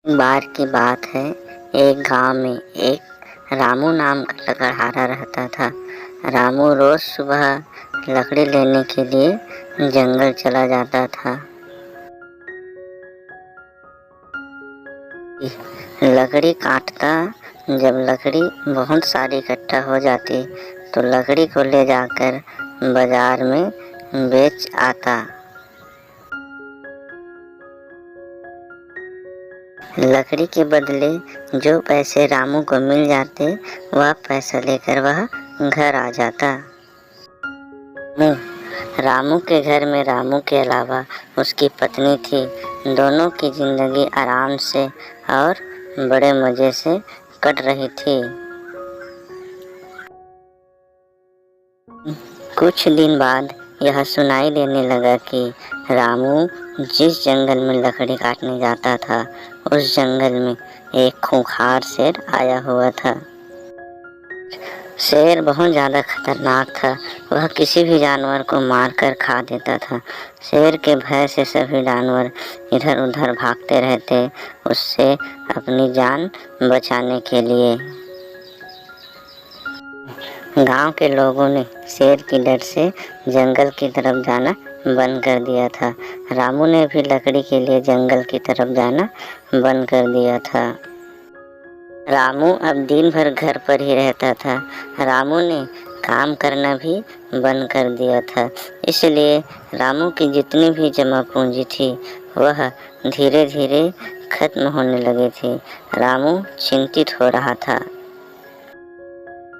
बार की बात है। एक गांव में एक रामू नाम का लकड़हारा रहता था। रामू रोज सुबह लकड़ी लेने के लिए जंगल चला जाता था। लकड़ी काटता। जब लकड़ी बहुत सारी इकट्ठा हो जाती तो लकड़ी को ले जाकर बाजार में बेच आता। लकड़ी के बदले जो पैसे रामू को मिल जाते वह पैसा लेकर वह घर आ जाता। रामू के घर में रामू के अलावा उसकी पत्नी थी। दोनों की जिंदगी आराम से और बड़े मजे से कट रही थी। कुछ दिन बाद यह सुनाई देने लगा कि रामू जिस जंगल में लकड़ी काटने जाता था उस जंगल में एक खूंखार शेर आया हुआ था। शेर बहुत ज़्यादा खतरनाक था। वह किसी भी जानवर को मारकर खा देता था। शेर के भय से सभी जानवर इधर उधर भागते रहते उससे अपनी जान बचाने के लिए। गांव के लोगों ने शेर की डर से जंगल की तरफ जाना बंद कर दिया था। रामू ने भी लकड़ी के लिए जंगल की तरफ जाना बंद कर दिया था। रामू अब दिन भर घर पर ही रहता था। रामू ने काम करना भी बंद कर दिया था। इसलिए रामू की जितनी भी जमा पूंजी थी वह धीरे धीरे खत्म होने लगी थी। रामू चिंतित हो रहा था।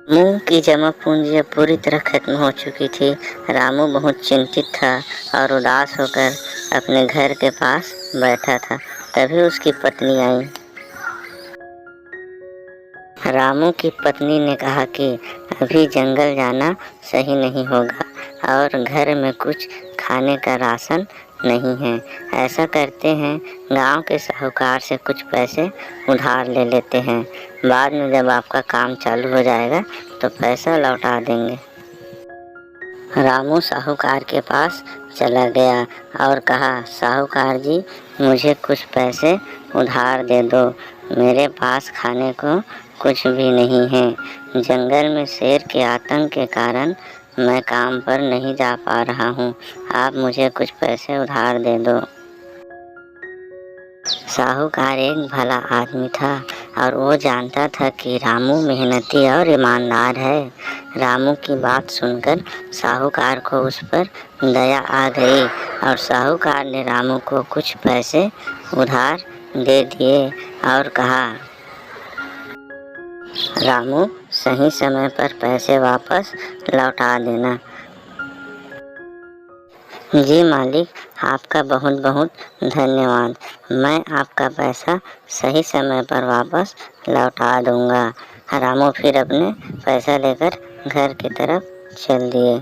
रामू की जमा पूंजी पूरी तरह खत्म हो चुकी थी। रामू बहुत चिंतित था और उदास होकर अपने घर के पास बैठा था। तभी उसकी पत्नी आई। रामू की पत्नी ने कहा कि अभी जंगल जाना सही नहीं होगा और घर में कुछ खाने का राशन नहीं है। ऐसा करते हैं, गांव के साहूकार से कुछ पैसे उधार ले लेते हैं। बाद में जब आपका काम चालू हो जाएगा तो पैसा लौटा देंगे। रामू साहूकार के पास चला गया और कहा, साहूकार जी, मुझे कुछ पैसे उधार दे दो। मेरे पास खाने को कुछ भी नहीं है। जंगल में शेर के आतंक के कारण मैं काम पर नहीं जा पा रहा हूँ। आप मुझे कुछ पैसे उधार दे दो। साहूकार एक भला आदमी था और वो जानता था कि रामू मेहनती और ईमानदार है। रामू की बात सुनकर साहूकार को उस पर दया आ गई और साहूकार ने रामू को कुछ पैसे उधार दे दिए और कहा, रामू, सही समय पर पैसे वापस लौटा देना। जी मालिक, आपका बहुत बहुत धन्यवाद। मैं आपका पैसा सही समय पर वापस लौटा दूंगा। रामू फिर अपने पैसा लेकर घर की तरफ चल दिए।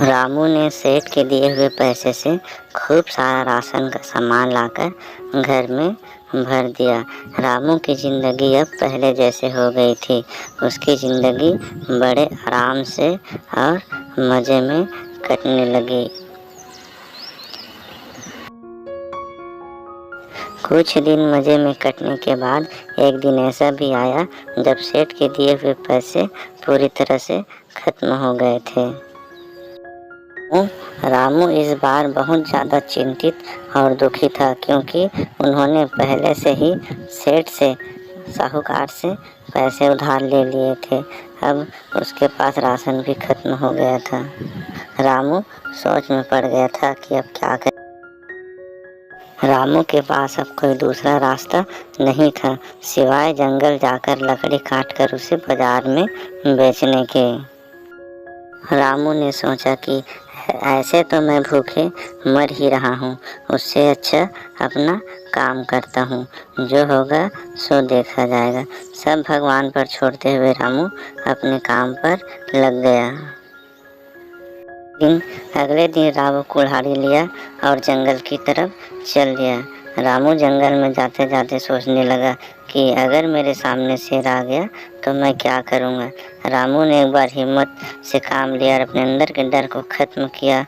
रामू ने सेठ के दिए हुए पैसे से खूब सारा राशन का सामान लाकर घर में भर दिया। रामू की ज़िंदगी अब पहले जैसे हो गई थी। उसकी ज़िंदगी बड़े आराम से और मज़े में कटने लगी। कुछ दिन मज़े में कटने के बाद एक दिन ऐसा भी आया जब सेठ के दिए हुए पैसे पूरी तरह से खत्म हो गए थे। रामू इस बार बहुत ज़्यादा चिंतित और दुखी था क्योंकि उन्होंने पहले से ही सेठ से, साहूकार से पैसे उधार ले लिए थे। अब उसके पास राशन भी खत्म हो गया था। रामू सोच में पड़ गया था कि अब क्या करें। रामू के पास अब कोई दूसरा रास्ता नहीं था सिवाय जंगल जाकर लकड़ी काटकर उसे बाजार में बेचने के। रामू ने सोचा कि ऐसे तो मैं भूखे मर ही रहा हूँ, उससे अच्छा अपना काम करता हूँ। जो होगा सो देखा जाएगा। सब भगवान पर छोड़ते हुए रामू अपने काम पर लग गया। अगले दिन रामू कुल्हाड़ी लिया और जंगल की तरफ चल दिया। रामू जंगल में जाते जाते सोचने लगा कि अगर मेरे सामने शेर आ गया तो मैं क्या करूँगा। रामू ने एक बार हिम्मत से काम लिया और अपने अंदर के डर को ख़त्म किया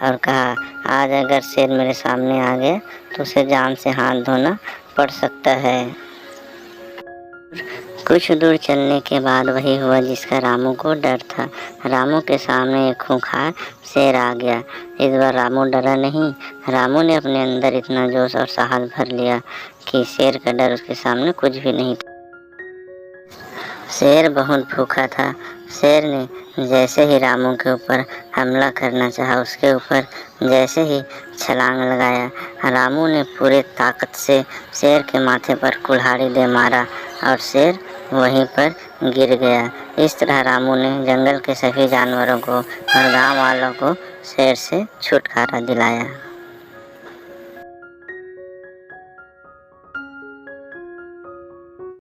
और कहा, आज अगर शेर मेरे सामने आ गया तो उसे जान से हाथ धोना पड़ सकता है। कुछ दूर चलने के बाद वही हुआ जिसका रामू को डर था। रामू के सामने एक खूंखार शेर आ गया। इस बार रामू डरा नहीं। रामू ने अपने अंदर इतना जोश और साहस भर लिया कि शेर का डर उसके सामने कुछ भी नहीं था। शेर बहुत भूखा था। शेर ने जैसे ही रामू के ऊपर हमला करना चाहा, उसके ऊपर जैसे ही छलांग लगाया, रामू ने पूरे ताकत से शेर के माथे पर कुल्हाड़ी दे मारा और शेर वहीं पर गिर गया। इस तरह रामू ने जंगल के सभी जानवरों को और गांव वालों को शेर से छुटकारा दिलाया।